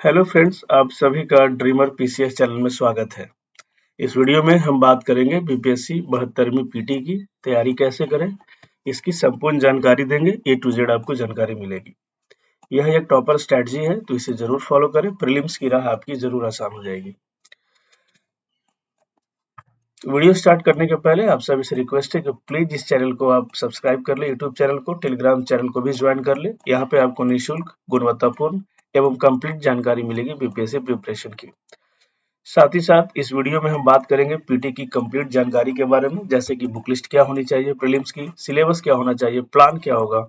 Hello friends, आप सभी का ड्रीमर पीसीएस चैनल में स्वागत है। इस वीडियो में हम बात करेंगे बीपीएससी 72वीं पीटी की तैयारी कैसे करें। इसकी संपूर्ण जानकारी देंगे, ए टू जेड आपको जानकारी मिलेगी। यह एक टॉपर स्ट्रेटजी है, तो इसे जरूर फॉलो करें। प्रीलिम्स की राह आपकी जरूर आसान हो जाएगी। वीडियो स्टार्ट करने के पहले आप सभी से रिक्वेस्ट है कि प्लीज इस चैनल को आप सब्सक्राइब कर ले, यूट्यूब चैनल को, टेलीग्राम चैनल को भी ज्वाइन कर ले। यहाँ पे आपको निःशुल्क, गुणवत्तापूर्ण एवं कंप्लीट जानकारी मिलेगी बीपीएससी प्रिपरेशन की। साथ ही साथ इस वीडियो में हम बात करेंगे पीटी की कंप्लीट जानकारी के बारे में, जैसे कि बुक लिस्ट क्या होनी चाहिए प्रीलिम्स की, सिलेबस क्या होना चाहिए, प्लान क्या होगा,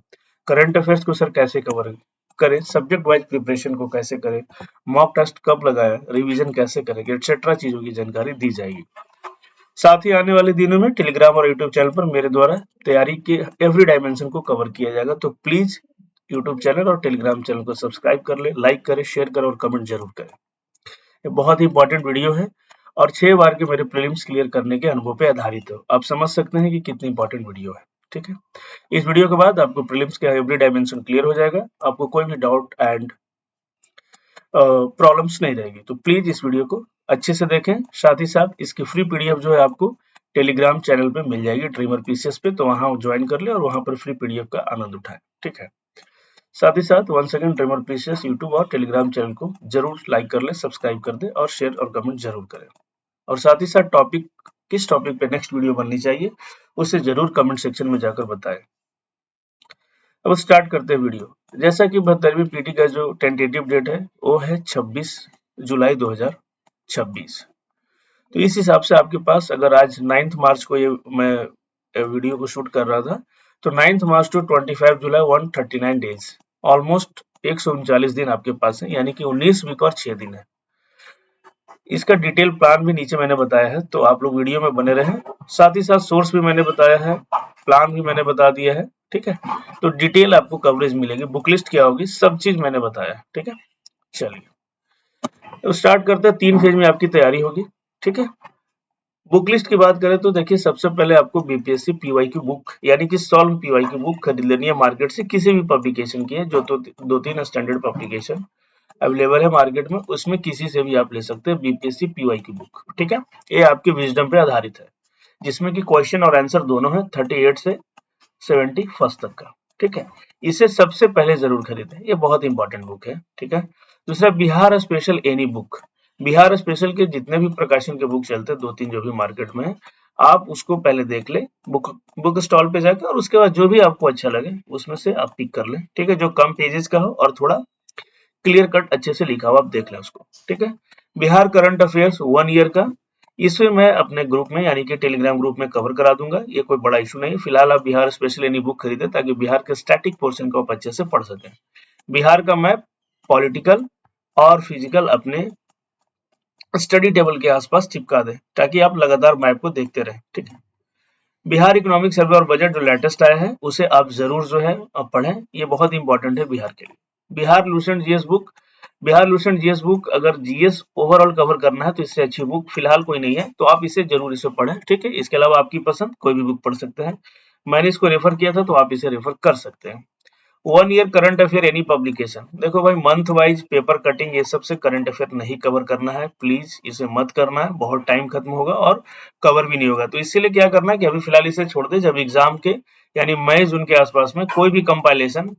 करंट अफेयर्स को सर कैसे कवर करें, सब्जेक्ट वाइज प्रिपरेशन को कैसे करें, मॉक टेस्ट कब लगाएं, रिवीजन कैसे करेंगे, एक्सेट्रा चीजों की जानकारी दी जाएगी। साथ ही आने वाले दिनों में टेलीग्राम और यूट्यूब चैनल पर मेरे द्वारा तैयारी के एवरी डायमेंशन को कवर किया जाएगा। तो प्लीज यूट्यूब चैनल और टेलीग्राम चैनल को सब्सक्राइब कर ले, लाइक करें, शेयर करें और कमेंट जरूर करें। ये बहुत ही इंपॉर्टेंट वीडियो है और 6 बार के मेरे प्रीलिम्स क्लियर करने के अनुभव पे आधारित है। आप समझ सकते हैं कि कितनी इंपॉर्टेंट वीडियो है। ठीक है, इस वीडियो के बाद आपको प्रीलिम्स का एवरी डायमेंशन क्लियर हो जाएगा, आपको कोई भी डाउट एंड प्रॉब्लम्स नहीं रहेगी। तो प्लीज इस वीडियो को अच्छे से देखें। साथ ही साथ इसकी फ्री पीडीएफ जो है आपको टेलीग्राम चैनल पे मिल जाएगी, ड्रीमर पीसीएस पे, तो वहां ज्वाइन कर ले और वहां पर फ्री पीडीएफ का आनंद उठाएं। ठीक है, साथ ही साथ one second dreamer PCS YouTube और टेलीग्राम चैनल को जरूर लाइक कर ले, सब्सक्राइब कर दे और शेयर और कमेंट जरूर करें। और साथ ही साथ किस टॉपिक पे नेक्स्ट वीडियो बननी चाहिए उसे जरूर कमेंट सेक्शन में जाकर बताएं। अब स्टार्ट करते हैं वीडियो। जैसा कि 72वीं पीटी का जो टेंटेटिव डेट है वो है 26 जुलाई 2026। तो इस हिसाब से आपके पास, अगर आज 9 मार्च को ये मैं वीडियो को शूट कर रहा था, तो 9 मार्च टू 25 जुलाई 139 डेज, ऑलमोस्ट 139 दिन आपके पास है, यानी कि 19 वीक और 6 दिन है। इसका डिटेल प्लान भी नीचे मैंने बताया है, तो आप लोग वीडियो में बने रहें। साथ ही साथ सोर्स भी मैंने बताया है, प्लान भी मैंने बता दिया है। ठीक है, तो डिटेल आपको कवरेज मिलेगी, बुक लिस्ट क्या होगी, सब चीज मैंने बताया है। ठीक है, चलिए तो स्टार्ट करते हैं। 3 फेज में आपकी तैयारी होगी। ठीक है, बुक लिस्ट की बात करें तो देखिए, सबसे पहले आपको बीपीएससी पीवाई की बुक यानी कि सॉल्व पीवाई की बुक खरीद लेनी है मार्केट से, किसी भी पब्लिकेशन की है। जो तो 2-3 स्टैंडर्ड पब्लिकेशन अवेलेबल है मार्केट में, उसमें किसी से भी आप ले सकते हैं बीपीएससी पीवाई की बुक। ठीक है, ये आपके विजडम पे आधारित है, जिसमें कि क्वेश्चन और आंसर दोनों है 38 से 71 तक का। ठीक है, इसे सबसे पहले जरूर खरीदें, ये बहुत इंपॉर्टेंट बुक है। ठीक है, दूसरा Bihar special any book. Bihar special के जितने भी प्रकाशन के बुक चलते हैं, 2-3 जो भी मार्केट में है, आप उसको पहले देख ले बुक स्टॉल पे जाकर, और उसके बाद जो भी आपको अच्छा लगे उसमें से आप पिक कर ले। ठीक है, जो कम पेजेस का हो और थोड़ा क्लियर कट अच्छे से लिखा हुआ, आप देख लें उसको। ठीक है, बिहार करंट अफेयर्स 1 ईयर का, इसमें मैं अपने ग्रुप में यानी कि टेलीग्राम ग्रुप में कवर करा दूंगा, ये कोई बड़ा इशू नहीं। फिलहाल आप बिहार स्पेशल एनी बुक खरीदे ताकि बिहार के स्टैटिक पोर्शन को आप अच्छे से पढ़ सकें। बिहार का मैप, पॉलिटिकल और फिजिकल अपने स्टडी टेबल के आसपास चिपका दें ताकि आप लगातार मैप को देखते रहें। ठीक है, बिहार इकोनॉमिक सर्वे और बजट जो लेटेस्ट आया है उसे आप जरूर जो है पढ़ें, ये बहुत इंपॉर्टेंट है बिहार के लिए। Bihar Lucent GS book, Bihar Lucent GS book, अगर जीएस ओवरऑल कवर करना है तो इससे अच्छी बुक फिलहाल कोई नहीं है, तो आप इसे जरूर इसे पढ़ें। ठीक है, इसके अलावा आपकी पसंद कोई भी बुक पढ़ सकते हैं, मैंने इसको रेफर किया था तो आप इसे रेफर कर सकते हैं। 1 year current affair any publication, देखो भाई, मंथ वाइज पेपर कटिंग ये सबसे करंट अफेयर नहीं कवर करना है, प्लीज इसे मत करना है, बहुत टाइम खत्म होगा और कवर भी नहीं होगा। तो इसीलिए क्या करना है कि अभी फिलहाल इसे छोड़ दे, जब एग्जाम के यानी मई जून के आसपास में कोई भी कंपाइलेशन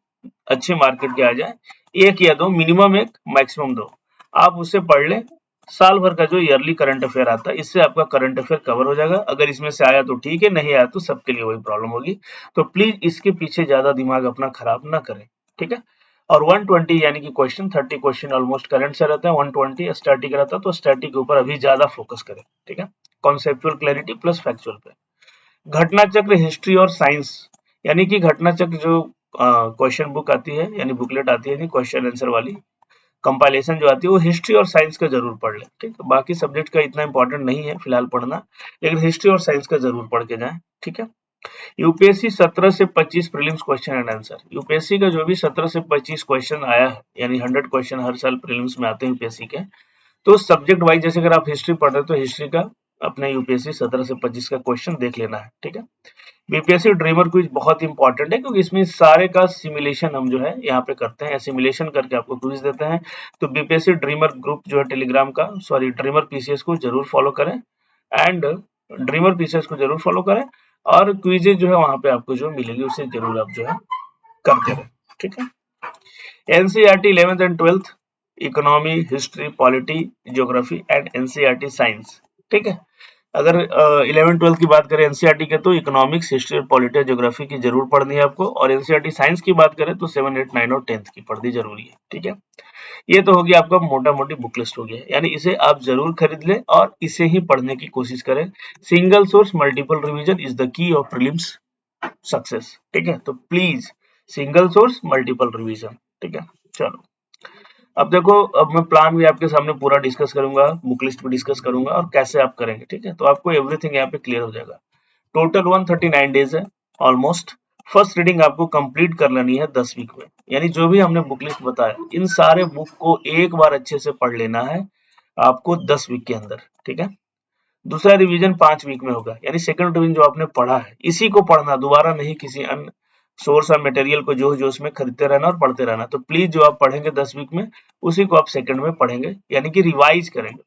अच्छे मार्केट के आ जाए, 1 या 2, मिनिमम 1 मैक्सिमम 2, आप उसे पढ़ लें। साल भर का जो ईयरली करंट अफेयर आता है, इससे आपका करंट अफेयर कवर हो जाएगा। अगर इसमें से आया तो ठीक है, नहीं आया तो सबके लिए वही प्रॉब्लम होगी। तो प्लीज इसके पीछे ज्यादा दिमाग अपना खराब ना करें। ठीक है, और 120 यानी कि क्वेश्चन 30 क्वेश्चन ऑलमोस्ट करंट से रहता है, 120 स्टैटिक रहता है, तो स्टैटिक के ऊपर अभी ज्यादा फोकस करें। ठीक है, कॉन्सेप्चुअल क्लैरिटी प्लस फैक्चुअल पे। घटना चक्र हिस्ट्री और साइंस, यानी कि घटना चक्र जो क्वेश्चन बुक आती है यानी बुकलेट आती है, क्वेश्चन आंसर वाली कंपाइलेशन जो आती है, वो हिस्ट्री और साइंस का जरूर पढ़ लें। ठीक है, बाकी सब्जेक्ट का इतना इंपॉर्टेंट नहीं है फिलहाल पढ़ना, लेकिन हिस्ट्री और साइंस का जरूर पढ़ के जाएं। ठीक है, यूपीएससी 17 से 25 prelims question and answer, UPSC का जो भी 17 से 25 क्वेश्चन आया है, यानी 100 क्वेश्चन हर साल प्रीलिम्स में आते हैं यूपीएससी के, तो सब्जेक्ट वाइज जैसे अगर आप हिस्ट्री पढ़ रहे हो तो हिस्ट्री का अपने यूपीएससी 17 से 25 का क्वेश्चन देख लेना है। ठीक है, बीपीएससी ड्रीमर क्विज बहुत इंपॉर्टेंट है क्योंकि इसमें सारे का सिमुलेशन हम जो है यहाँ पे करते हैं, सिमुलेशन करके आपको क्विज देते हैं। तो बीपीएससी ड्रीमर ग्रुप जो है टेलीग्राम का, सॉरी ड्रीमर पीसीएस को जरूर फॉलो करें एंड ड्रीमर पीसीएस को जरूर फॉलो करें और क्विजेज जो है वहां पे आपको जो मिलेगी उसे जरूर आप जो है करते रहे, ठीक है। NCERT 11th and 12th economy, history, polity, geography and NCERT science, ठीक है। अगर 11-12 की बात करें एनसीईआरटी के तो इकोनॉमिक्स, हिस्ट्री और पॉलिटी, ज्योग्राफी की जरूर पढ़नी है आपको, और एनसीईआरटी साइंस की बात करें तो 7, 8, 9 और 10th की पढ़नी जरूरी है, ठीक है। ये तो हो गया आपका मोटा मोटी बुक लिस्ट हो गया, यानी इसे आप जरूर खरीद लें और इसे ही पढ़ने की कोशिश करें। Single source multiple revision is the key of prelims success, ठीक है। तो please single source multiple revision, ठीक है। चलो अब देखो, अब मैं प्लान भी आपके सामने पूरा डिस्कस करूंगा, बुक लिस्ट भी डिस्कस करूंगा और कैसे आप करेंगे, ठीक है। तो आपको एवरीथिंग यहाँ पे क्लियर हो जाएगा। टोटल 139 डेज है ऑलमोस्ट। फर्स्ट रीडिंग आपको कंप्लीट कर लेनी है 10 वीक में, यानी जो भी हमने बुक लिस्ट बताया इन सारे बुक को एक बार अच्छे से पढ़ लेना है आपको 10 वीक के अंदर, ठीक है। दूसरा रिवीजन 5 वीक में होगा, यानी सेकंड रिवीजन जो आपने पढ़ा है इसी को पढ़ना, दोबारा नहीं किसी अन्य सोर्स और मटेरियल को जो उसमें खरीदते रहना और पढ़ते रहना। तो प्लीज जो आप पढ़ेंगे 10 वीक में उसी को आप सेकंड में पढ़ेंगे, यानी कि रिवाइज करेंगे।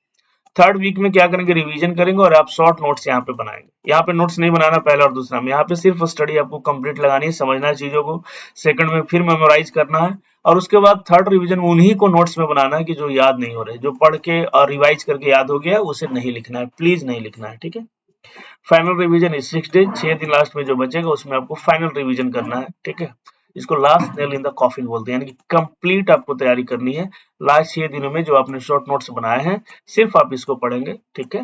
थर्ड वीक में क्या करेंगे, रिवीजन करेंगे और आप शॉर्ट नोट्स यहाँ पे बनाएंगे। यहाँ पे नोट्स नहीं बनाना पहला और दूसरा में, यहाँ पे सिर्फ स्टडी आपको कंप्लीट लगानी है, समझना है चीजों को। सेकंड में फिर मेमोराइज करना है और उसके बाद थर्ड रिवीजन में उन्हीं को नोट्स में बनाना है कि जो याद नहीं हो रहे, जो पढ़ के और रिवाइज करके याद हो गया उसे नहीं लिखना है, प्लीज नहीं लिखना है, ठीक है। फाइनल रिवीजन इज 6 डेज, 6 दिन लास्ट में जो बचेगा उसमें आपको फाइनल रिवीजन करना है, ठीक है। इसको last nail in the coffin बोलते हैं, यानी कि कंप्लीट आपको तैयारी करनी है। लास्ट 6 दिनों में जो आपने शॉर्ट नोट्स बनाए हैं सिर्फ आप इसको पढ़ेंगे, ठीक है।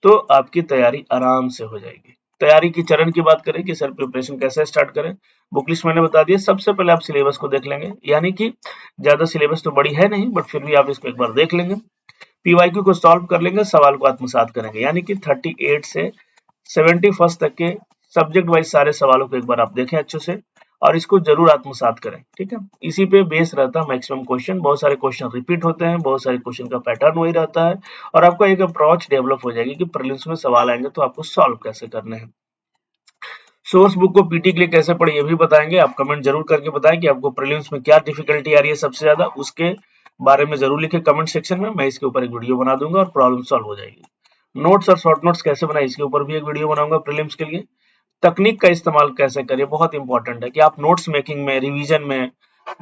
तो आपकी तैयारी आराम से हो जाएगी। तैयारी की चरण की बात करें कि सर प्रिपरेशन कैसे स्टार्ट करें, बुक लिस्ट मैंने बता दिया। सबसे पहले आप सिलेबस को देख लेंगे, यानी कि ज्यादा सिलेबस तो बड़ी है नहीं बट फिर भी आप इसको एक बार देख लेंगे। पीवाईक्यू को सॉल्व कर लेंगे, सवाल को आत्मसात करेंगे, यानी कि 38 से 71 तक के सब्जेक्ट वाइज सारे सवालों को एक बार आप देखें अच्छे से और इसको जरूर आत्मसात करें, ठीक है। इसी पे बेस रहता है मैक्सिमम क्वेश्चन, बहुत सारे क्वेश्चन रिपीट होते हैं, बहुत सारे क्वेश्चन का पैटर्न वही रहता है और आपको एक अप्रोच डेवलप हो जाएगी कि प्रीलिम्स में सवाल आएंगे तो आपको सॉल्व कैसे करने हैं। सोर्स बुक को पीटी के लिए कैसे पढ़े ये भी बताएंगे, आप कमेंट जरूर करके बताएं कि आपको प्रीलिम्स में क्या डिफिकल्टी आ रही है सबसे ज्यादा, उसके बारे में जरूर लिखे कमेंट सेक्शन में, मैं इसके ऊपर एक वीडियो बना दूंगा और प्रॉब्लम सॉल्व हो जाएगी। नोट्स और शॉर्ट नोट्स कैसे बनाए इसके ऊपर भी एक वीडियो बनाऊंगा प्रीलिम्स के लिए। तकनीक का इस्तेमाल कैसे करें, बहुत इंपॉर्टेंट है कि आप नोट्स मेकिंग में, रिवीजन में,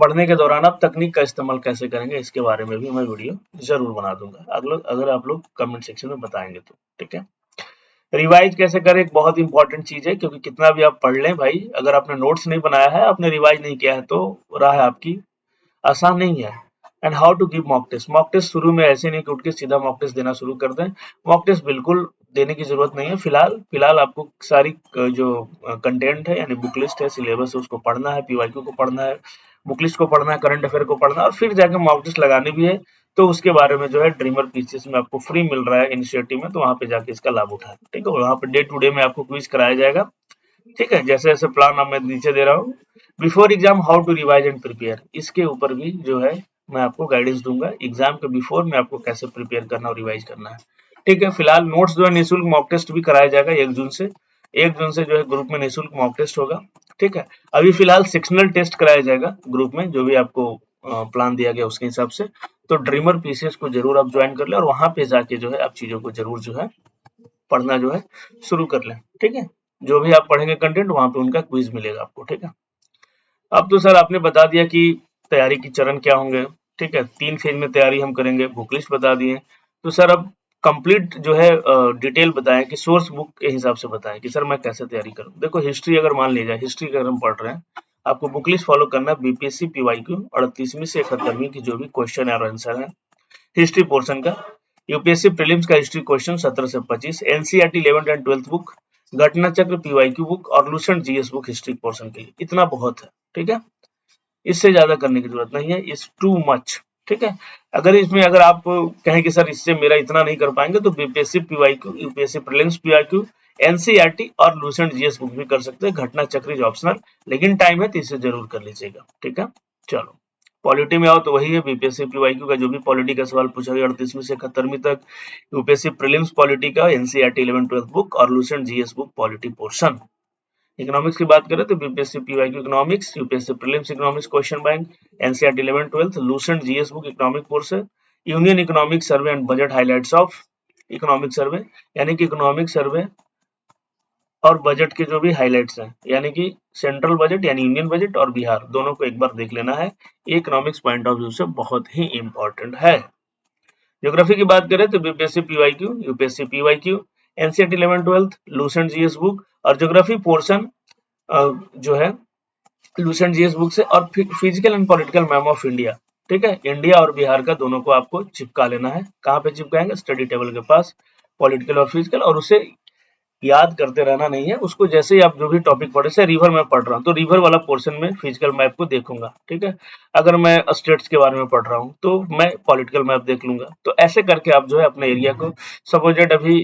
पढ़ने के दौरान आप तकनीक का इस्तेमाल कैसे करेंगे इसके बारे में भी मैं वीडियो जरूर बना दूंगा, अगर आप लोग कमेंट सेक्शन में बताएंगे तो, ठीक है। रिवाइज कैसे करें एक बहुत इंपॉर्टेंट चीज है, क्योंकि कितना भी आप पढ़ लें भाई, अगर आपने नोट्स नहीं बनाया है, आपने रिवाइज नहीं किया है तो राह आपकी आसान नहीं है। And how to give mock test, mock test शुरू में ऐसे नहीं कि उठ के सीधा मॉक टेस्ट देना शुरू कर दें, मॉक टेस्ट बिल्कुल देने की जरूरत नहीं है। फिलहाल आपको सारी जो कंटेंट है यानी बुक लिस्ट है, सिलेबस है, उसको पढ़ना है, पीवाईक्यू को पढ़ना है, बुक लिस्ट को पढ़ना है, करंट अफेयर को पढ़ना है और फिर जाकर मॉक टेस्ट लगानी भी है। तो उसके बारे में जो है ड्रीमर पीसीएस में आपको फ्री मिल रहा है इनिशिएटिव में, तो वहां पे जाके इसका लाभ उठाएं, ठीक है। वहां पे डे टू डे में आपको क्विज कराया जाएगा, ठीक है। जैसे जैसे प्लान अब मैं नीचे दे रहा हूँ, before exam how to revise and prepare, इसके ऊपर भी जो है मैं आपको गाइडेंस दूंगा, एग्जाम के बिफोर में आपको कैसे प्रिपेयर करना और रिवाइज करना है, ठीक है। फिलहाल नोट्स जो है निःशुल्क मॉक टेस्ट भी कराया जाएगा 1 जून से, 1 जून से जो है ग्रुप में निःशुल्क मॉक टेस्ट होगा, ठीक है। अभी फिलहाल सेक्शनल टेस्ट कराया जाएगा ग्रुप में, जो भी आपको प्लान दिया गया उसके हिसाब से। तो ड्रीमर पीसीएस को जरूर आप ज्वाइन कर ले और वहां पे जाके जो है आप चीजों को जरूर जो है पढ़ना जो है शुरू कर लें, ठीक है। जो भी आप पढ़ेंगे कंटेंट वहां पे उनका क्विज मिलेगा आपको, ठीक है। अब तो सर आपने बता दिया कि तैयारी की चरण क्या होंगे, ठीक है। 3 फेज में तैयारी हम करेंगे, बुक लिस्ट बता दिए। तो सर अब कंप्लीट जो है डिटेल बताएं कि सोर्स बुक के हिसाब से बताएं कि सर मैं कैसे तैयारी करूं। देखो हिस्ट्री अगर मान लीजिए, हिस्ट्री अगर हम पढ़ रहे हैं, आपको बुक लिस्ट फॉलो करना है, बीपीएससी पीवाईक्यू 38वीं से 71वीं की जो भी क्वेश्चन और आंसर है हिस्ट्री पोर्शन का, यूपीएससी प्रीलिम्स का हिस्ट्री क्वेश्चन 17 से 25, NCERT 11th and 12th book, घटना चक्र पीवाईक्यू बुक और Lucent GS book history portion के लिए, इतना बहुत है, ठीक है। इससे ज्यादा करने की जरूरत नहीं है, इट्स टू मच, ठीक है। अगर आप कहें कि सर इससे मेरा इतना नहीं कर पाएंगे तो BPSC PYQ, UPSC prelims PYQ, NCERT और लूसेंट जीएस बुक भी कर सकते हैं। घटना चक्र इज ऑप्शनल, लेकिन टाइम है तो इसे जरूर कर लीजिएगा, ठीक है। चलो पॉलिटी में आओ तो वही है, बीपीएससी पीवाईक्यू का जो भी पॉलिटी का सवाल पूछा गया 38वीं से 71वीं तक, यूपीएससी प्रीलिम्स पॉलिटी का, एनसीईआरटी 11th 12th बुक और Lucent GS book polity portion, economics की बात करें तो BPSC PYQ economics, UPSC prelims economics question bank, NCERT 11-12, Lucent GS book economic course है, union economic survey and budget highlights of economic survey, यानी कि economic survey और budget के जो भी हाइलाइट्स हैं, यानी कि सेंट्रल बजट यानी यूनियन बजट और बिहार दोनों को एक बार देख लेना है। ये इकोनॉमिक्स पॉइंट ऑफ व्यू से बहुत ही इंपॉर्टेंट है। ज्योग्राफी की बात करें तो BPSC PYQ, UPSC PYQ, NCERT 11-12, Lucent GS book और ज्योग्राफी पोर्शन जो है लूसेंट जीएस बुक से, और physical and political map of India. ठीक है, इंडिया और बिहार का दोनों को आपको चिपका लेना है। कहाँ पे चिपकाएंगे? स्टडी टेबल के पास, पॉलिटिकल और फिजिकल, और उसे याद करते रहना नहीं है उसको। जैसे ही आप जो भी टॉपिक पढ़े, से रिवर मैप पढ़ रहा हूँ तो रिवर वाला पोर्शन में फिजिकल मैप को देखूंगा। ठीक है, अगर मैं स्टेट्स के बारे में पढ़ रहा हूँ तो मैं पॉलिटिकल मैप देख लूंगा। तो ऐसे करके आप जो है अपने एरिया को, सपोजेड अभी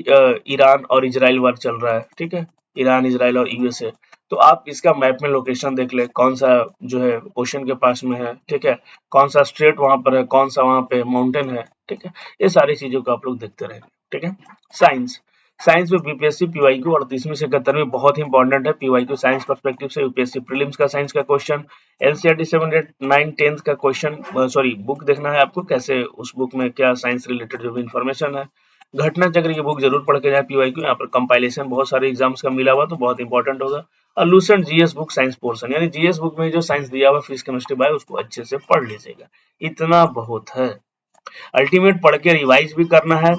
ईरान और इजराइल वार चल रहा है, ठीक है, ईरान इजराइल और यूएसए, तो आप इसका मैप में लोकेशन देख ले, कौन सा जो है ओशन के पास में है, ठीक है, कौन सा स्ट्रेट वहां पर है, कौन सा वहां पे माउंटेन है, ठीक है, ये सारी चीजों को आप लोग देखते रहेंगे। ठीक है, साइंस, साइंस में बीपीएससी पीवाईक्यू 38वीं से 71वीं बहुत ही इंपॉर्टेंट है। पीवाईक्यू साइंस पर्सपेक्टिव से, यूपीएससी प्रीलिम्स का साइंस का क्वेश्चन, एनसीईआरटी 7, 8, 9, 10 का क्वेश्चन, सॉरी बुक देखना है आपको, कैसे उस बुक में क्या साइंस रिलेटेड जो भी इंफॉर्मेशन है। घटना चक्र की बुक जरूर पढ़ के जाए पीवाईक्यू, यहाँ पर कंपाइलेशन बहुत सारे एग्जाम्स का मिला हुआ तो बहुत इंपॉर्टेंट होगा। और Lucent GS book science portion, यानी जीएस बुक में जो साइंस दिया हुआ फिजिक्स केमिस्ट्री बायो, उसको अच्छे से पढ़ लीजिएगा, इतना बहुत है। अल्टीमेट पढ़ के रिवाइज भी करना है,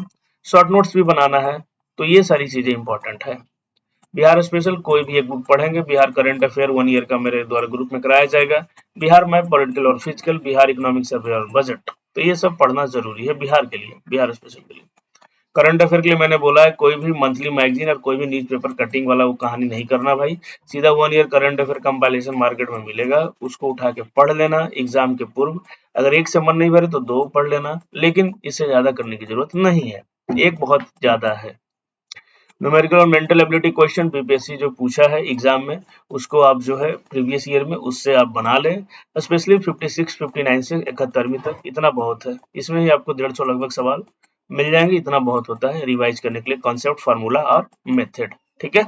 शॉर्ट नोट्स भी बनाना है, तो ये सारी चीजें इंपॉर्टेंट है। बिहार स्पेशल कोई भी एक बुक पढ़ेंगे, बिहार करंट अफेयर 1 ईयर का मेरे द्वारा ग्रुप में कराया जाएगा, बिहार मैप, पॉलिटिकल और फिजिकल, बिहार इकोनॉमिक सर्वे और बजट, तो ये सब पढ़ना जरूरी है बिहार के लिए, बिहार स्पेशल के लिए। करंट अफेयर के लिए मैंने बोला है, कोई भी मंथली मैगजीन और कोई भी न्यूज पेपर कटिंग वाला वो कहानी नहीं करना भाई, सीधा 1 year current affair compilation market में मिलेगा, उसको उठा के पढ़ लेना एग्जाम के पूर्व। अगर एक से मन नहीं भरे तो 2 पढ़ लेना, लेकिन इससे ज्यादा करने की जरूरत नहीं है, एक बहुत ज्यादा है। न्यूमेरिकल और मेंटल एबिलिटी क्वेश्चन बीपीएससी जो पूछा है एग्जाम में, उसको आप जो है प्रीवियस ईयर में उससे आप बना लें, स्पेशली 56, 59 से 71वीं तक, इतना बहुत है। इसमें ही आपको 150 लगभग सवाल मिल जाएंगे, इतना बहुत होता है रिवाइज करने के लिए, कॉन्सेप्ट, फार्मूला और मेथड। ठीक है,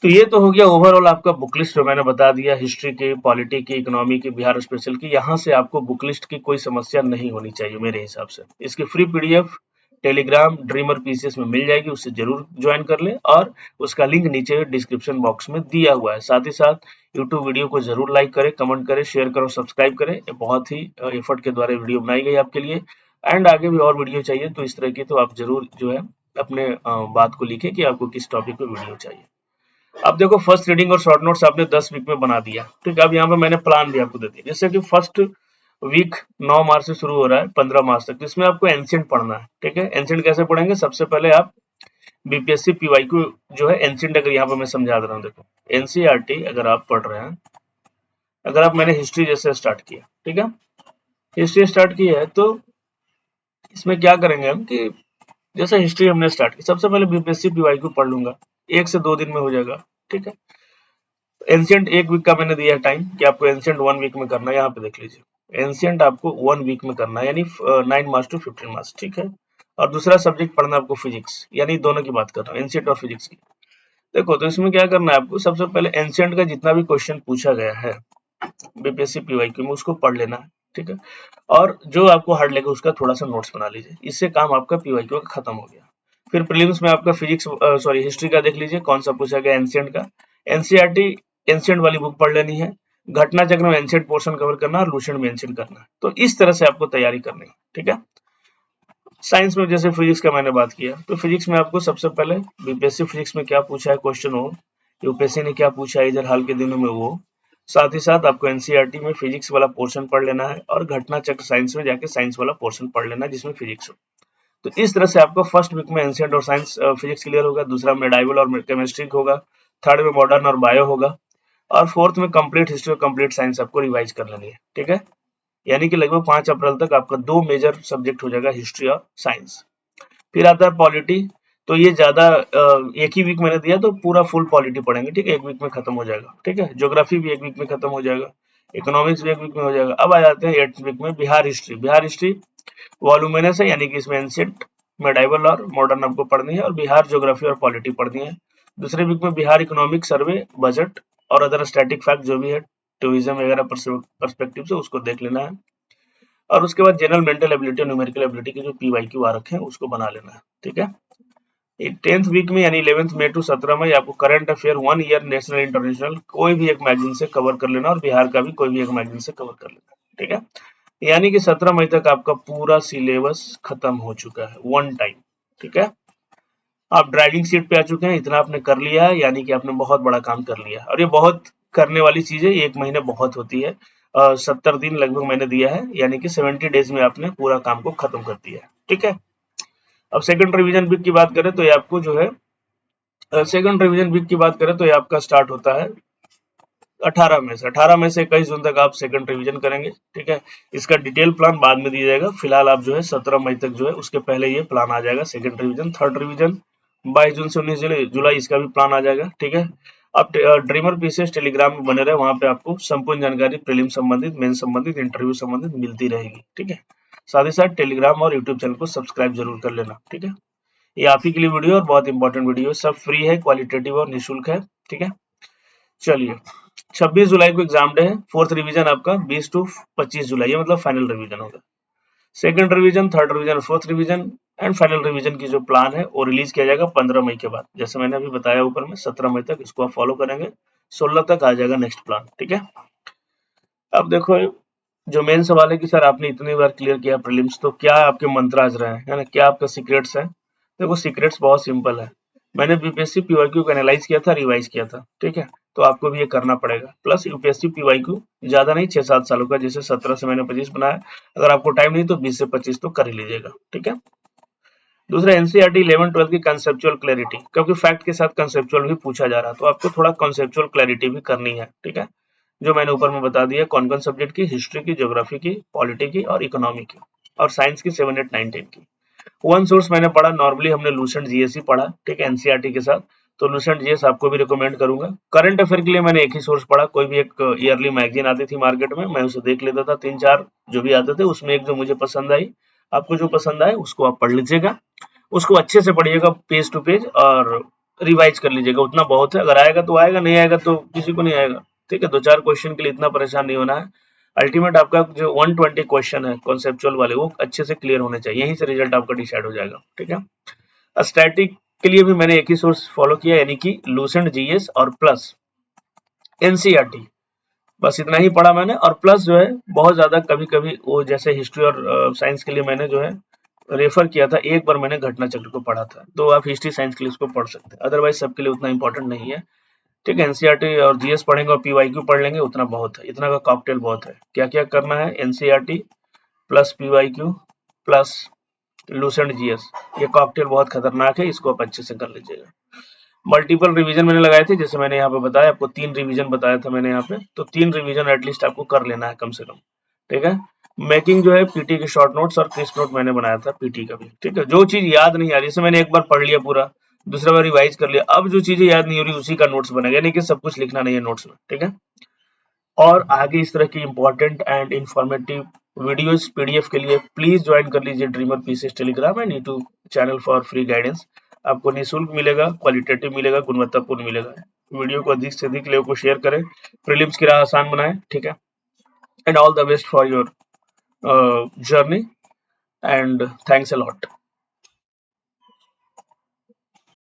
तो ये तो हो गया ओवरऑल आपका बुक लिस्ट जो मैंने बता दिया, हिस्ट्री की, पॉलिटी की, इकोनॉमी की, बिहार स्पेशल की। यहाँ से आपको बुक लिस्ट की कोई समस्या नहीं होनी चाहिए मेरे हिसाब से। इसकी free PDF Telegram dreamer PCS में मिल जाएगी, उससे जरूर ज्वाइन कर ले, और उसका लिंक नीचे डिस्क्रिप्शन बॉक्स में दिया हुआ है। साथ ही साथ यूट्यूब वीडियो को जरूर लाइक करें, कमेंट करें, शेयर करो, सब्सक्राइब करें, ये बहुत ही एफर्ट के द्वारा वीडियो बनाई गई आपके लिए। एंड आगे भी और वीडियो चाहिए तो इस तरह की, तो आप जरूर जो है अपने बात को लिखें कि आपको किस टॉपिक पे वीडियो चाहिए। अब देखो, फर्स्ट रीडिंग और शॉर्ट नोट्स आपने 10 वीक में बना दिया, ठीक है। अब यहाँ पे मैंने प्लान भी आपको दे दिया, जैसे कि फर्स्ट वीक 9 मार्च से शुरू हो रहा है 15 मार्च तक, इसमें आपको एंशिएंट पढ़ना है, ठीक है। एंशिएंट कैसे पढ़ेंगे? सबसे पहले आप बीपीएससी पीवाईक्यू जो है एंशिएंट, अगर यहाँ पे मैं समझा दे रहा हूँ, देखो एनसीईआरटी अगर आप पढ़ रहे हैं, अगर आप, मैंने हिस्ट्री जैसे स्टार्ट किया, ठीक है, हिस्ट्री स्टार्ट की है, तो इसमें क्या करेंगे हम कि जैसे हिस्ट्री हमने स्टार्ट की, सबसे पहले बीपीएससी पीवाईक्यू पढ़ लूंगा, 1 से 2 दिन में हो जाएगा, ठीक है। एंशिएंट 1 वीक का मैंने दिया है टाइम कि आपको एंशिएंट 1 वीक में करना है, यहाँ पे देख लीजिए, एंशिएंट आपको 1 वीक में करना है, यानी 9 मार्च टू 15 मार्च, ठीक है। और दूसरा सब्जेक्ट पढ़ना है आपको फिजिक्स, यानी दोनों की बात कर रहा हूँ, एंशिएंट और फिजिक्स की। देखो, तो इसमें क्या करना है आपको, सबसे पहले एंशिएंट का जितना भी क्वेश्चन पूछा गया है बीपीएससी पीवाईक्यू में, उसको पढ़ लेना है, ठीक है। और जो आपको हार्ड लगे उसका थोड़ा सा नोट्स बना लीजिए, इससे काम आपका पीवाईक्यू का खत्म हो गया। फिर प्रीलिम्स में आपका फिजिक्स, सॉरी हिस्ट्री का देख लीजिए कौन सा पूछा गया एंशिएंट का, एनसीईआरटी एंशिएंट वाली बुक पढ़ लेनी है, घटना चक्र में एंशिएंट पोर्शन कवर करना है, और लूसेंट में एंशिएंट करना है। तो इस तरह से आपको तैयारी करनी है, ठीक है। साइंस में जैसे फिजिक्स का मैंने बात किया, तो फिजिक्स में आपको सबसे पहले बीपीएससी फिजिक्स में क्या पूछा है क्वेश्चन हो, यूपीएससी ने क्या पूछा है इधर हाल के दिनों में, वो साथ ही साथ आपको एनसीईआरटी में फिजिक्स वाला पोर्शन पढ़ लेना है, और घटना चक्र साइंस में जाके साइंस वाला पोर्शन पढ़ लेना है जिसमें फिजिक्स हो। तो इस तरह से आपको फर्स्ट वीक में एंशिएंट और साइंस फिजिक्स क्लियर होगा, दूसरा मेडाइवल और केमिस्ट्री होगा, थर्ड में मॉडर्न और बायो होगा, और फोर्थ में कंप्लीट हिस्ट्री और कंप्लीट साइंस आपको रिवाइज कर लेनी है, ठीक है। यानी कि लगभग 5 अप्रैल तक आपका 2 मेजर सब्जेक्ट हो जाएगा, हिस्ट्री और साइंस। फिर आता है पॉलिटी, तो ये ज्यादा एक ही वीक मैंने दिया तो पूरा फुल पॉलिटी पढ़ेंगे, ठीक है, 1 वीक में खत्म हो जाएगा, ठीक है। ज्योग्राफी भी 1 वीक में खत्म हो जाएगा, इकोनॉमिक्स भी 1 वीक में हो जाएगा। अब आ जाते हैं 8th वीक में Bihar history. Bihar history voluminous है, यानी कि इसमें एंशिएंट, मेडाइवल और मॉडर्न आपको पढ़नी है, और बिहार ज्योग्राफी और पॉलिटी पढ़नी है। दूसरे वीक में बिहार इकोनॉमिक सर्वे, बजट और अदर स्टैटिक फैक्ट जो भी है टूरिज्म वगैरह पर्सपेक्टिव से उसको देख लेना है। और उसके बाद जनरल मेंटल एबिलिटी और न्यूमेरिकल एबिलिटी के जो PYQ आ रखे हैं उसको बना लेना है, ठीक है। 10th वीक में यानी 11 मई टू 17 मई आपको current affair 1 year national international कोई भी एक मैगजीन से कवर कर लेना और बिहार का भी कोई भी एक मैगजीन से कवर कर लेना, ठीक है। यानी कि 17 मई तक आपका पूरा सिलेबस खत्म हो चुका है वन टाइम, ठीक है। आप ड्राइविंग सीट पे आ चुके हैं, इतना आपने कर लिया है, यानी कि आपने बहुत बड़ा काम कर लिया है। और ये बहुत करने वाली चीज है, 1 महीने बहुत होती है। 70 दिन लगभग मैंने दिया है, यानी कि 70 डेज में आपने पूरा काम को खत्म कर दिया है, ठीक है। अब सेकंड रिवीजन वीक की बात करें तो ये आपको जो है सेकंड रिवीजन वीक की बात करें तो ये आपका स्टार्ट होता है 18 मई से। 18 मई से 21 जून तक आप सेकंड रिवीजन करेंगे, ठीक है। इसका डिटेल प्लान बाद में दिया जाएगा, फिलहाल आप जो है 17 मई तक जो है उसके पहले ये प्लान आ जाएगा सेकंड रिवीजन। थर्ड रिवीजन 22 जून से 19 जुलाई इसका भी प्लान आ जाएगा, ठीक है। आप ड्रीमर पीसीएस टेलीग्राम में बने रहे, वहां पे आपको संपूर्ण जानकारी प्रीलिम संबंधित, मेन संबंधित, इंटरव्यू संबंधित मिलती रहेगी, ठीक है। साथ ही साथ टेलीग्राम और यूट्यूब चैनल को सब्सक्राइब जरूर कर लेना, ठीक है। ये आप ही के लिए वीडियो और बहुत इंपॉर्टेंट वीडियो, सब फ्री है, क्वालिटेटिव और निःशुल्क है, ठीक है। चलिए 26 जुलाई को एग्जाम डे है। फोर्थ रिवीजन आपका 20 टू 25 जुलाई है, मतलब फाइनल रिवीजन होगा। Second revision, third revision, fourth revision and final revision की जो प्लान है वो रिलीज किया जाएगा 15 मई के बाद। जैसे मैंने अभी बताया ऊपर में 17 मई तक इसको आप फॉलो करेंगे, 16 तक आ जाएगा नेक्स्ट प्लान, ठीक है। अब देखो जो मेन सवाल है कि सर आपने इतनी बार क्लियर किया प्रीलिम्स, तो क्या आपके मंत्राज रहे हैं, है ना, क्या आपका सीक्रेट्स है? देखो सीक्रेट्स बहुत सिंपल है। मैंने बीपीएससी पीवाईक्यू को एनालाइज किया था, रिवाइज किया था, ठीक है। तो आपको भी ये करना पड़ेगा। प्लस यूपीएससी पीवाईक्यू ज्यादा नहीं, 6-7 सालों का, जैसे 17 से मैंने 25 बनाया। अगर आपको टाइम नहीं तो 20 से 25 तो कर ही लीजिएगा, ठीक है। दूसरा एनसीईआरटी 11-12 की कंसेप्चुअल क्लैरिटी, क्योंकि फैक्ट के साथ कंसेप्चुअल भी पूछा जा रहा है, तो आपको थोड़ा कंसेप्चुअल क्लैरिटी भी करनी है, ठीक है। जो मैंने ऊपर में बता दिया, कौन कौन सब्जेक्ट की, हिस्ट्री की, ज्योग्राफी की, पॉलिटी की और इकोनॉमी की, और साइंस की 7, 8, 9, 10 की। वन सोर्स मैंने पढ़ा, नॉर्मली हमने लूसेंट जीएस ही पढ़ा, ठीक है, एनसीईआरटी के साथ। तो लूसेंट जीएस आपको भी रिकमेंड करूंगा। करंट अफेयर के लिए मैंने एक ही सोर्स पढ़ा, कोई भी एक ईयरली मैगजीन आती थी मार्केट में, मैं उसे देख लेता था, 3-4 जो भी आते थे उसमें एक जो मुझे पसंद आई। आपको जो पसंद आए उसको आप पढ़ लीजिएगा, उसको अच्छे से पढ़िएगा पेज टू पेज और रिवाइज कर लीजिएगा, उतना बहुत है। अगर आएगा तो आएगा, नहीं आएगा तो किसी को नहीं आएगा, ठीक है। 2-4 क्वेश्चन के लिए इतना परेशान नहीं होना है। अल्टीमेट आपका जो 120 क्वेश्चन है कॉन्सेप्चुअल वाले, वो अच्छे से क्लियर होने चाहिए, यहीं से रिजल्ट आपका डिसाइड हो जाएगा, ठीक है। स्टैटिक के लिए भी मैंने एक ही सोर्स फॉलो किया, यानी कि लूसेंट जीएस और प्लस एनसीईआरटी, बस इतना ही पढ़ा मैंने। और प्लस जो है बहुत ज्यादा कभी कभी वो जैसे हिस्ट्री और साइंस के लिए मैंने जो है रेफर किया था, एक बार मैंने घटना चक्र को पढ़ा था, तो आप हिस्ट्री साइंस के लिए उसको पढ़ सकते हैं, अदरवाइज सबके लिए उतना इंपॉर्टेंट नहीं है, ठीक है। एनसीईआरटी और जीएस पढ़ेंगे और पीवाईक्यू पढ़ लेंगे, उतना बहुत है, इतना का कॉकटेल बहुत है। क्या क्या करना है, NCERT plus PYQ plus Lucent GS, ये कॉकटेल बहुत खतरनाक है, इसको आप अच्छे से कर लीजिएगा। मल्टीपल रिवीजन मैंने लगाए थे, जैसे मैंने यहाँ पे बताया आपको 3 रिवीजन बताया था मैंने यहाँ पे, तो 3 रिवीजन एटलीस्ट आपको कर लेना है कम से कम, ठीक है। मेकिंग जो है पीटी के शॉर्ट नोट्स और क्रिस्प नोट मैंने बनाया था पीटी का भी, ठीक है। जो चीज याद नहीं आ रही, जैसे मैंने एक बार पढ़ लिया पूरा, दूसरा बार रिवाइज कर लिया, अब जो चीजें याद नहीं हो रही उसी का नोट्स बनेगा, यानी कि सब कुछ लिखना नहीं है नोट्स में, ठीक है। और आगे इस तरह की important and informative videos PDF के लिए प्लीज ज्वाइन कर लीजिए dreamer PCS Telegram and YouTube channel for free guidance. आपको निःशुल्क मिलेगा, क्वालिटेटिव मिलेगा, गुणवत्तापूर्ण मिलेगा। वीडियो को अधिक से अधिक लोगों को शेयर करें, प्रीलिम्स की राह आसान बनाएं, ठीक है। And all the best for your journey and thanks a lot.